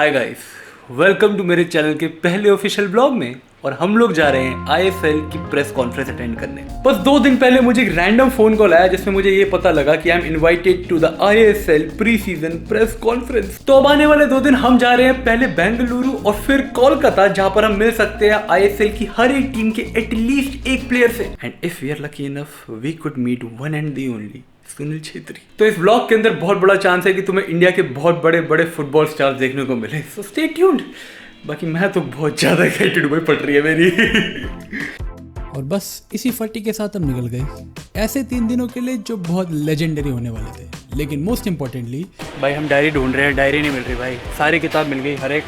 Hi guys, welcome to मेरे channel के पहले ऑफिशियल ब्लॉग में। और हम लोग जा रहे हैं आईएसएल की प्रेस कॉन्फ्रेंस अटेंड करने। बस 2 दिन पहले मुझे एक रैंडम फोन कॉल आया जिसमें मुझे ये पता लगा कि I am invited to the ISL pre season press conference. तो अब आने वाले 2 दिन हम जा रहे हैं, पहले बेंगलुरु और फिर कोलकाता, जहां पर हम मिल सकते हैं आईएसएल की हर एक टीम के एटलीस्ट एक प्लेयर से। And if we are lucky enough we could meet one and the only Sunil Chhetri. तो इस व्लॉग के अंदर बहुत बड़ा चांस है कि तुम्हें इंडिया के बहुत बड़े बड़े फुटबॉल स्टार्स देखने को मिले, सो स्टे ट्यून्ड। बाकी मैं तो बहुत ज्यादा एक्साइटेड हुई पड़ रही है मेरी। और बस इसी फटी के साथ हम निकल गए ऐसे 3 दिनों के लिए जो बहुत लेजेंडरी होने वाले थे। लेकिन मोस्ट इम्पोर्टेंटली भाई हम डायरी ढूंढ रहे हैं, डायरी नहीं मिल रही भाई। सारी किताब मिल गई, हर एक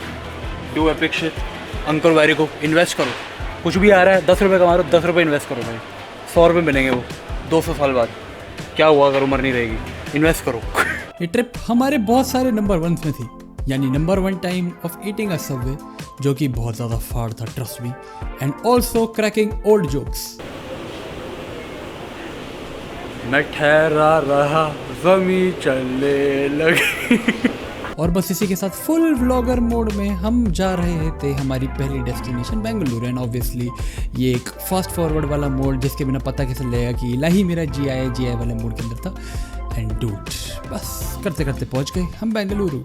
डू एपिक शिट। अंकुर वारी को इन्वेस्ट करो, कुछ भी आ रहा है 10 रुपये कमा रहे हो, 10 रुपये इन्वेस्ट करो भाई। 100 रुपये मिलेंगे वो 200 साल बाद। क्या हुआ अगर उम्र नहीं रहेगी, इन्वेस्ट करो। ये ट्रिप हमारे बहुत सारे नंबर 1 में थी, यानी number 1 time of eating a Subway, जो कि बहुत ज़्यादा फाड़ था, trust me, and also cracking old jokes. मैं ठहरा रहा, ज़मीं चलने लगी। और बस इसी के साथ फुल व्लॉगर मोड में हम जा रहे थे हमारी पहली डेस्टिनेशन बेंगलुरु। एंड ऑब्वियसली ये एक फास्ट फॉरवर्ड वाला मोड जिसके बिना पता कैसे लगेगा कि लाही मेरा जी आई वाले मोड के अंदर था। एंड डूड बस करते करते पहुंच गए हम बेंगलुरु।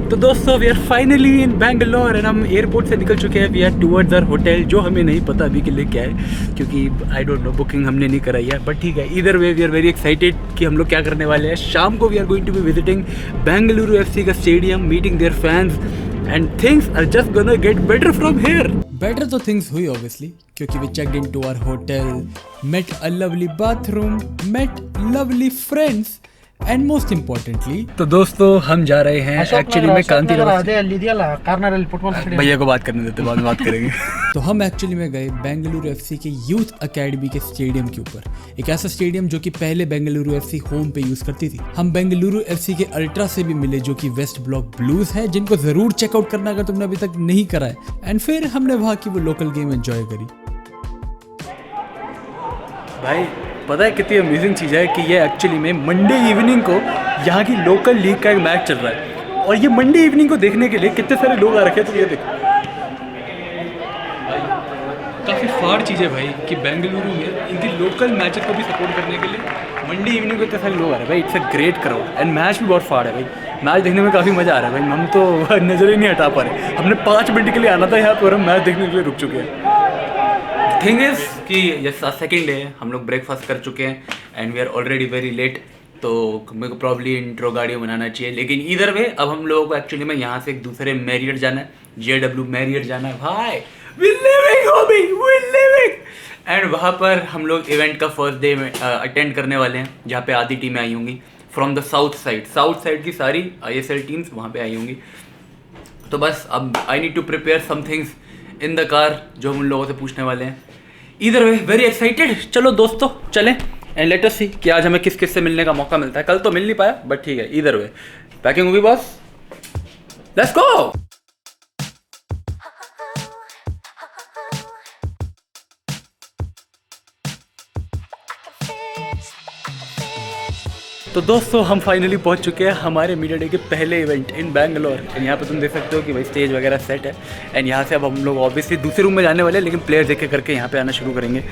तो दोस्तों we are finally in Bangalore and हम एयरपोर्ट से निकल चुके हैं। We are towards our hotel, जो हमें नहीं पता अभी के लिए क्या है, क्योंकि आई डोंट नो, बुकिंग हमने नहीं कराई है। बट ठीक है, इधर वे वी आर वेरी एक्साइटेड कि हम लोग क्या करने वाले हैं। शाम को we are going to be visiting Bengaluru FC का stadium, meeting their fans, and things are just gonna get better from here. Better तो थिंग्स हुई ऑब्वियसली, क्योंकि we checked in to our hotel, met a lovely bathroom, met lovely friends, and most importantly तो दोस्तों हम जा रहे हैं actually में कांति भैया को बात करने देते, बाद में बात करेंगे। तो हम एक्चुअली में गए बेंगलुरु एफसी के यूथ एकेडमी के स्टेडियम के ऊपर, एक ऐसा स्टेडियम जो कि पहले बेंगलुरु एफसी होम पे यूज करती थी। हम बेंगलुरु एफसी के अल्ट्रा से भी मिले, जो कि वेस्ट ब्लॉक ब्लूज है, जिनको जरूर चेकआउट करना अगर तुमने अभी तक नहीं करा है। एंड फिर हमने वहाँ की वो लोकल गेम एंजॉय करी। भाई पता है कितनी अमेजिंग चीज़ है कि ये एक्चुअली में मंडे इवनिंग को यहाँ की लोकल लीग का एक मैच चल रहा है, और ये मंडे इवनिंग को देखने के लिए कितने सारे लोग आ रखे हैं। तो ये देखो काफ़ी फाड़ चीज़ है भाई कि बेंगलुरु में इनकी लोकल मैचेस को भी सपोर्ट करने के लिए मंडे इवनिंग को इतने सारे लोग आ रहे हैं भाई। It's a great crowd and match भी बहुत फाड़ है भाई। मैच देखने में काफ़ी मज़ा आ रहा है भाई। हम तो नज़र ही नहीं हटा पा रहे। हमने 5 मिनट के लिए आना था यहाँ पर, हम मैच देखने के लिए रुक चुके हैं। थिंग इज कि ये सेकेंड डे है, हम लोग ब्रेकफास्ट कर चुके हैं and we are already very late. तो मेरे को प्रॉब्ली इंट्रो गाड़ी बनाना चाहिए, लेकिन इधर वे अब हम लोगों को एक्चुअली में यहाँ से एक दूसरे मैरियट जाना है, JW मैरियट जाना है भाई। We living homie, we living. And वहाँ पर हम लोग इवेंट का फर्स्ट डे में अटेंड करने वाले हैं, जहाँ पे आधी टीमें आई होंगी फ्रॉम द साउथ साइड की सारी ISL टीम्स वहाँ पे आई होंगी। तो बस अब I need to prepare some things in the car, जो हम उन लोगों से पूछने वाले हैं। इधर वे वेरी एक्साइटेड। चलो दोस्तों चलें एंड लेट अस सी कि आज हमें किस किस से मिलने का मौका मिलता है। कल तो मिल नहीं पाया, बट ठीक है। इधर वे पैकिंग होगी बॉस, लेट्स गो। तो दोस्तों हम फाइनली पहुंच चुके हैं हमारे मीडिया डे के पहले इवेंट इन बैंगलोर। एंड यहाँ पे तुम देख सकते हो कि भाई स्टेज वगैरह सेट है। एंड यहाँ से अब हम लोग ऑब्वियसली दूसरे रूम में जाने वाले हैं, लेकिन प्लेयर्स देख करके यहाँ पे आना शुरू करेंगे।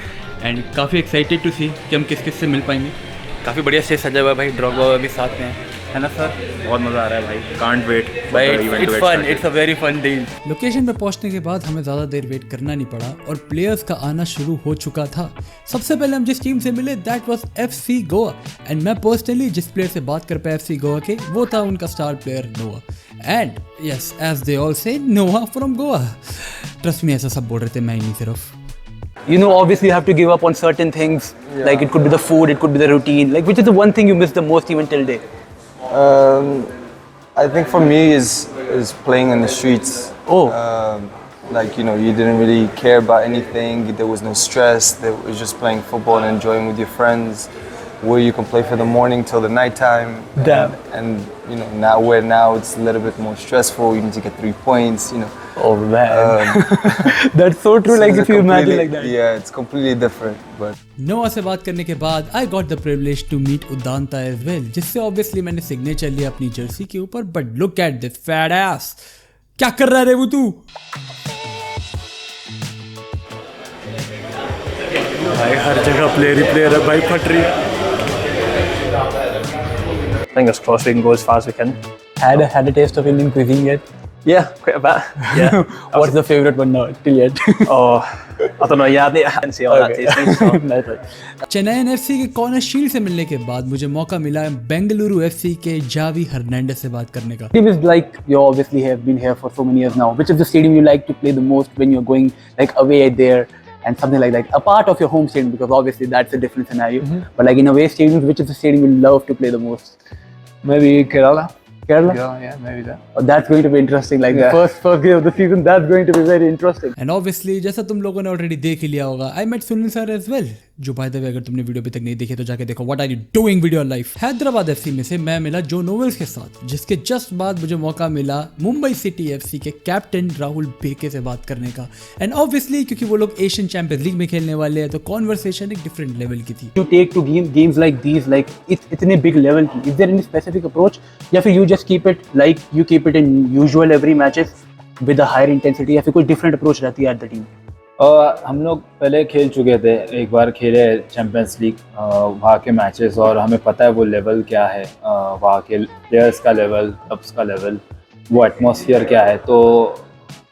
एंड काफ़ी एक्साइटेड टू सी कि हम किस किस से मिल पाएंगे। काफ़ी बढ़िया स्टेज सजा हुआ है भाई, ड्रॉगबा भी साथ में है ना सर? बहुत मज़ा आ रहा है भाई, कांट वेट भाई। It's fun, it's a very fun day. Location पे पहुंचने के बाद हमें ज़्यादा देर वेट करना नहीं पड़ा और प्लेयर्स का आना शुरू हो चुका था। सबसे पहले हम जिस टीम से मिले that was FC Goa. And मैं पर्सनली जिस प्लेयर से बात कर पाया FC गोवा के, वो था उनका star player Noah. And yes, as they all say, Noah from Goa. Trust me, ऐसा सब बोल रहे थे, मैं ही नहीं सिर्फ। You know, obviously you have to give up on certain things. Yeah. Like it could be the food, it could be the routine. Like which is the one thing you miss the most even till date? I think for me is playing in the streets. Oh. Like, you know, you didn't really care about anything. There was no stress. There was just playing football and enjoying with your friends. where you can play for the morning till the night time. Damn. And you know, now it's a little bit more stressful. You need to get 3 points. You know. Oh man, that's so true. So Like it's if you imagine like that. Yeah, it's completely different. But नोआ से बात करने के बाद I got the privilege to meet Udanta as well, जिससे obviously मैंने signature लिया अपनी जर्सी के ऊपर. But look at this fat ass. क्या कर रहा है वो तू? भाई हर जगह प्लेयर ही प्लेयर है भाई, फट रही. Fingers crossed we can go as far as we can. Had a taste of Indian cuisine yet? Yeah, quite a bit. Yeah. What's the favorite one now till yet? Oh, I don't know. Yeah, I didn't see all that tasting. So. Chennai FC के corner shield से मिलने के बाद मुझे मौका मिला Bengaluru FC के Xavi Hernandez से बात करने का. Team is like you obviously have been here for so many years now. Which is the stadium you like to play the most when you're going like away there and something like that? A part of your home stadium, because obviously that's a different scenario. But like in away stadiums, which is the stadium you love to play the most? Maybe Kerala. Kerala? Yeah, maybe that. Oh, that's going to be interesting. Like Yeah. the first game of the season, that's going to be very interesting. And obviously जैसा तुम लोगों ने already देख ही लिया होगा, I met Sunil sir as well, जो by the way अगर तुमने वीडियो अभी तक नहीं देखी तो जाके देखो. What are you doing with your life. Hyderabad FC में से मैं मिला जो नोवेल्स के साथ, जिसके जस्ट बाद मुझे मौका मिला मुंबई सिटी एफसी के कैप्टन राहुल बेके से बात करने का. एंड ऑब्वियसली क्योंकि वो लोग एशियन चैंपियंस लीग में खेलने वाले हैं तो कॉन्वर्सेशन एक डिफरेंट लेवल की थी. To take to games like these, like इतने big level की, is there any specific approach या फिर you just keep it like you keep it in usual every matches with a higher intensity, या फिर कोई different approach रहती है at the team? हम लोग पहले खेल चुके थे, एक बार खेले चैम्पियंस लीग वहाँ के मैचेस, और हमें पता है वो लेवल क्या है, वहाँ के प्लेयर्स का लेवल, क्लब्स का लेवल, वो एटमॉस्फेयर क्या है. तो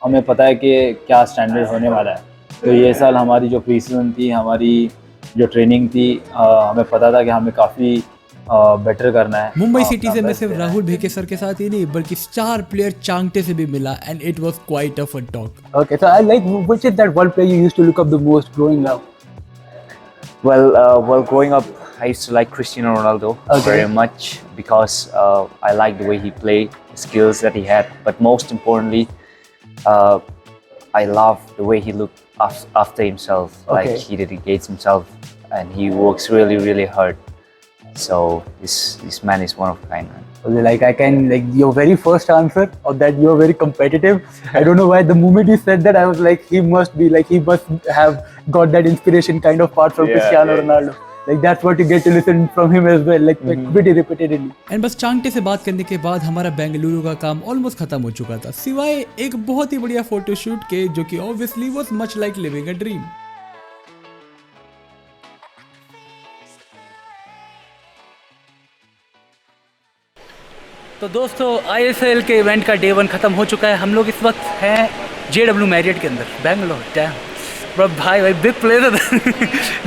हमें पता है कि क्या स्टैंडर्ड होने वाला है. तो ये साल हमारी जो प्री सीजन थी, हमारी जो ट्रेनिंग थी, हमें पता था कि हमें काफ़ी बेटर करना है. मुंबई सिटी से मैं सिर्फ राहुल भेके सर के साथ ही नहीं बल्कि स्टार प्लेयर चांगटे से भी मिला, and it was quite a fun talk. Okay, so I like, which is that one player you used to look up the most growing up? Well, growing up, I used to like Cristiano Ronaldo Okay. very much because I liked the way he played, the skills that he had. But most importantly, I love the way he looked after himself. Like Okay. he dedicates himself and he works really, really hard. So this man is one of a kind, man. Like I can, like your very first answer of that, you're very competitive. I don't know why the moment you said that I was like, he must have got that inspiration kind of part from Yeah, Cristiano yeah. Ronaldo. Like that's what you get to listen from him as well, like pretty repeatedly. And बस चांगटे से बात करने के बाद हमारा बेंगलुरु का काम almost खत्म हो चुका था, सिवाय एक बहुत ही बढ़िया फोटोशूट के, जो कि obviously was much like living a dream. तो दोस्तों ISL के इवेंट का डे 1 ख़त्म हो चुका है. हम लोग इस वक्त हैं JW मैरियट के अंदर, बैंगलोर. डैम ब्रो, भाई बिग प्लेस है.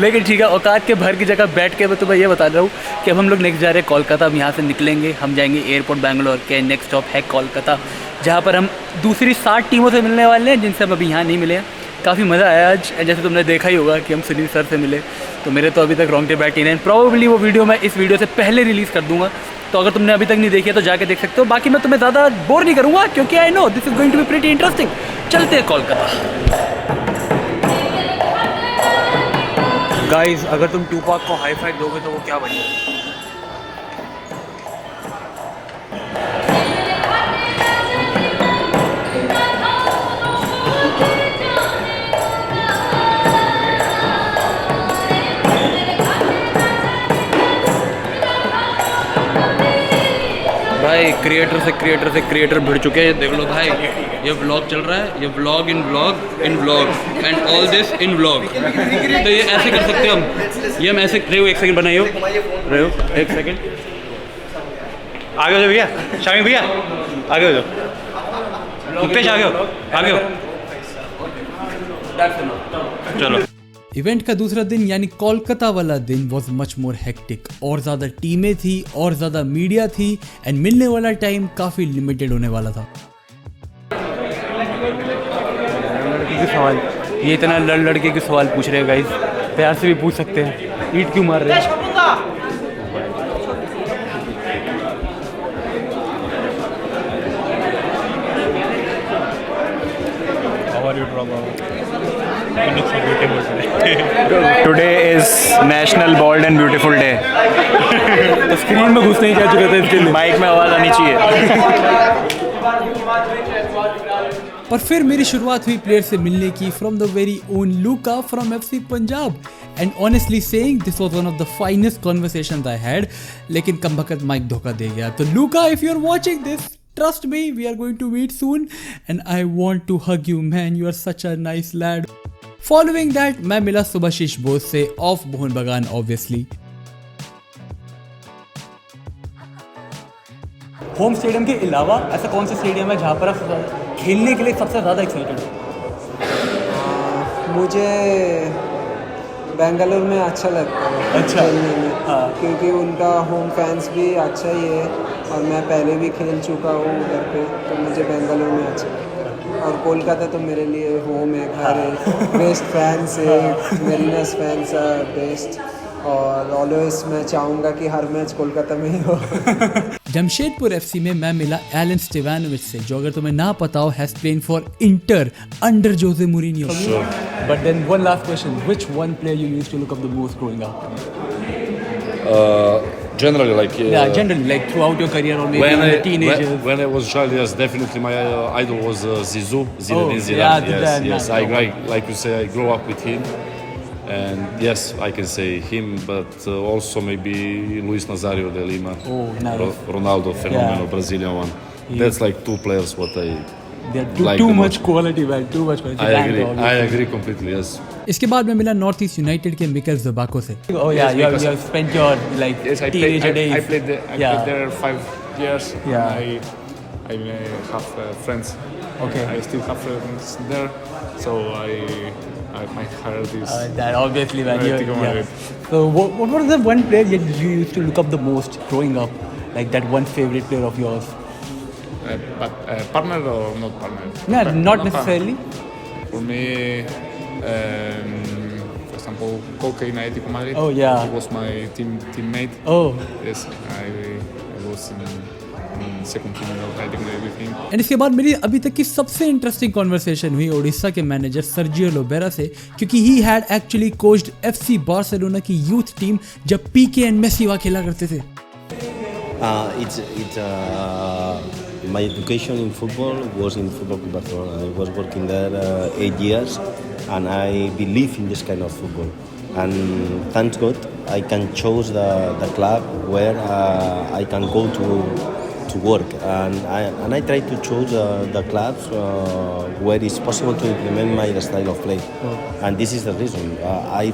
लेकिन ठीक है, औकात के भर की जगह बैठ के मैं तुम्हें ये बता रहा हूँ कि अब हम लोग नेक्स्ट जा रहे हैं कोलकाता. हम यहाँ से निकलेंगे, हम जाएंगे एयरपोर्ट बैंगलोर के, नेक्स्ट स्टॉप है कोलकाता, जहाँ पर हम दूसरी 7 टीमों से मिलने वाले हैं जिनसे हम अभी यहाँ नहीं मिले हैं. काफ़ी मज़ा आया आज. जैसे तुमने देखा ही होगा कि हम सुनील सर से मिले, तो मेरे तो अभी तक रोंगटे बैठे नहीं. प्रॉबेबली वो वीडियो मैं इस वीडियो से पहले रिलीज़ कर दूँगा, तो अगर तुमने अभी तक नहीं देखी है तो जाके देख सकते हो. बाकी मैं तुम्हें ज़्यादा बोर नहीं करूँगा क्योंकि I know this is going to be pretty interesting. चलते हैं कोलकाता. गाइस, अगर तुम टूपाक को हाई फाइव दोगे तो वो क्या बनेगा? भाई क्रिएटर भिड़ चुके हैं. देख लो भाई, ये व्लॉग चल रहा है, ये vlog in vlog and all this in vlog. तो ये ऐसे कर सकते हो हम, ये हम ऐसे रहे. एक सेकंड बनाइए, एक सेकंड आगे हो जाओ भैया, शामी भैया आगे हो जाओ, मुकेश आगे हो चलो. इवेंट का दूसरा दिन यानी कोलकाता वाला दिन वाज मच मोर हेक्टिक. और ज़्यादा टीमें थी और ज़्यादा मीडिया थी, एंड मिलने वाला टाइम काफ़ी लिमिटेड होने वाला था. सवाल, ये इतना लड़के के सवाल पूछ रहे हो गाइस, प्यार से भी पूछ सकते हैं. ईट क्यों मार रहे हैं? Today today is National Bald and Beautiful Day. तो स्क्रीन में घुसने ही जा चुके थे इसके लिए। माइक में आवाज़ आनी चाहिए। पर फिर मेरी शुरुआत हुई प्लेयर से मिलने की from the very own Luka from FC Punjab and honestly saying this was one of the finest conversations I had, लेकिन कमबख्त माइक धोखा दे गया। तो Luka, if you are watching this, trust me, we are going to meet soon and I want to hug you, man. You are such a nice lad. Following that, मैं मिला सुभाशीष बोस से of Mohan बगान obviously. Home stadium के अलावा ऐसा कौन सा stadium है जहाँ पर आप खेलने के लिए सबसे ज़्यादा एक्साइटेड हो? मुझे बेंगलुरु में अच्छा लगता है अच्छा। खेलने में, हाँ। क्योंकि उनका होम फैंस भी अच्छा ही है और मैं पहले भी खेल चुका हूँ उधर पे, तो मुझे बेंगलुरु में अच्छा लगता है। और कोलकाता तो मेरे लिए होम है, घर है, बेस्ट फैंस है, मेरिनस फैंस आर बेस्ट, और ऑलवेज मैं चाहूँगा कि हर मैच कोलकाता में ही हो। जमशेदपुर एफसी में मैं मिला एलन स्टीवानोविच से, जो अगर तुम्हें ना पता हो has played for Inter under Jose Mourinho. But then one last question, which one player you used to look up the most growing up? Generally, like Generally, like throughout your career or maybe in the teenagers. when I was child, yes, definitely my idol was Zizou, Zinedine Oh, Zidane. yeah, yes, Zidane, yes, yeah. like you say, I grew up with him, and yes, I can say him, but also maybe Luis Nazario de Lima, Oh, nice. Ronaldo, phenomenal Yeah. Brazilian one. That's like two players what I They're like too the much most. quality, man. Too much quality. I Zidane agree. तो I obviously. agree completely. Yes. इसके बाद मैं मिला north east United के Mikel ज़बाको से। Oh yeah, Yes, you because- have spent your like Yes, I teenager days. played Yeah. there 5 years. Yeah. I have friends. Okay. I still have friends there, so my heart is. That obviously, man. Atletico Yeah. Madrid. So what was the one player that you used to look up the most growing up? Like that one favorite player of yours? But partner or not partner? Yeah, not partner. necessarily. For me, for example, Koke in Atletico Madrid. Oh, yeah. He was my teammate. Oh. Yes, I was in second team of Atletico Madrid with him. And इसके बाद मेरी अभी तक की सबसे interesting conversation हुई ओडिशा के manager Sergio Lobera से, क्योंकि he had actually coached FC Barcelona की यूथ टीम जब पीके एंड मेसी वहाँ खेला करते थे। It's my education in football was in Football Club Barcelona. I was working there 8 years, and I believe in this kind of football. And thank God I can choose the club where I can go to work, and I try to choose the clubs where it's possible to implement my style of play. And this is the reason I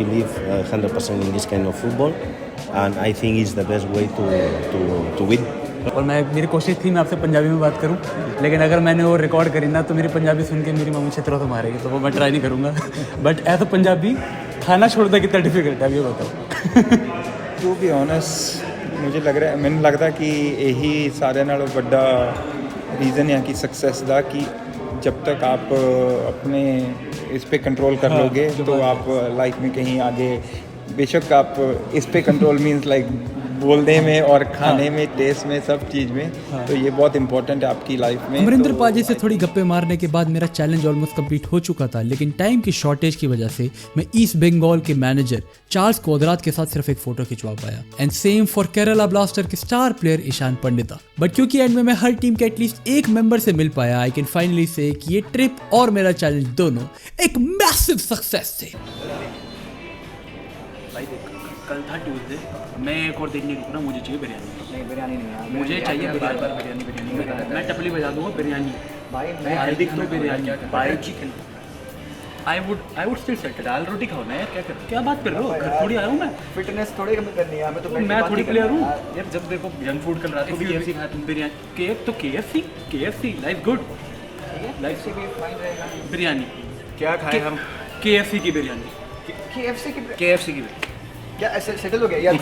believe 100% in this kind of football, and I think it's the best way to win. और मेरी कोशिश थी मैं आपसे पंजाबी में बात करूं, लेकिन अगर मैंने वो रिकॉर्ड करी ना तो मेरी पंजाबी सुन के मेरी मम्मी छतरों से मारेगी, तो वो मैं ट्राई नहीं करूंगा। बट एज अ पंजाबी खाना छोड़ना कितना डिफिकल्ट है, अब ये बताओ। टू बी ऑनेस्ट मुझे ਮੈਨੂੰ ਲੱਗਦਾ ਕਿ ਇਹੀ ਸਾਰਿਆਂ ਨਾਲੋਂ ਵੱਡਾ रीज़न है कि सक्सेस का कि जब तक आप अपने इस पे कंट्रोल कर लोगे तो आप लाइफ में कहीं आगे, बेशक आप इस पे कंट्रोल मींस लाइक बोलने में और खाने में, टेस्ट में, सब चीज़ में, तो ये बहुत इंपॉर्टेंट है आपकी लाइफ में। अमरिंदर पाजी से थोड़ी गप्पे मारने के बाद मेरा चैलेंज ऑलमोस्ट कंप्लीट हो चुका था, लेकिन टाइम की शॉर्टेज की वजह से मैं ईस्ट बंगाल के मैनेजर चार्ल्स कोदरात के साथ सिर्फ एक फोटो खिंचवा पाया। And same for Kerala blaster के star player Ishan Pandita. But क्योंकि एंड में मैं हर टीम के एटलीस्ट एक मेंबर से मिल पाया, आई कैन फाइनली से कि ये ट्रिप और मेरा चैलेंज दोनों एक मैसिव सक्सेस थे। कल था ट्यूसडे, मैं एक और देखने रुकना, मुझे चाहिए बिरयानी। नहीं बिरयानी नहीं, मुझे चाहिए बिरयानी। मैं टपली बजा दूंगा बिरयानी भाई, मैं हेल्दी खाना बिरयानी भाई, chicken. I would still set. दाल रोटी खाओ ना यार, क्या बात कर रहे हो? घर थोड़ी आया हूँ मैं, फिटनेस थोड़ी कमी करनी है हमें, तो मैं थोड़ी प्लेयर हूँ यार। जब देखो जंक फूड कल रात को भी KFC खाया, तुम बिरयानी तो KFC लाइफ गुड, लाइफ से भी फाइन रहेगा। बिरयानी क्या खाए हम? KFC की बिरयानी, KFC की क्या ऐसे सेटल हो गया यार।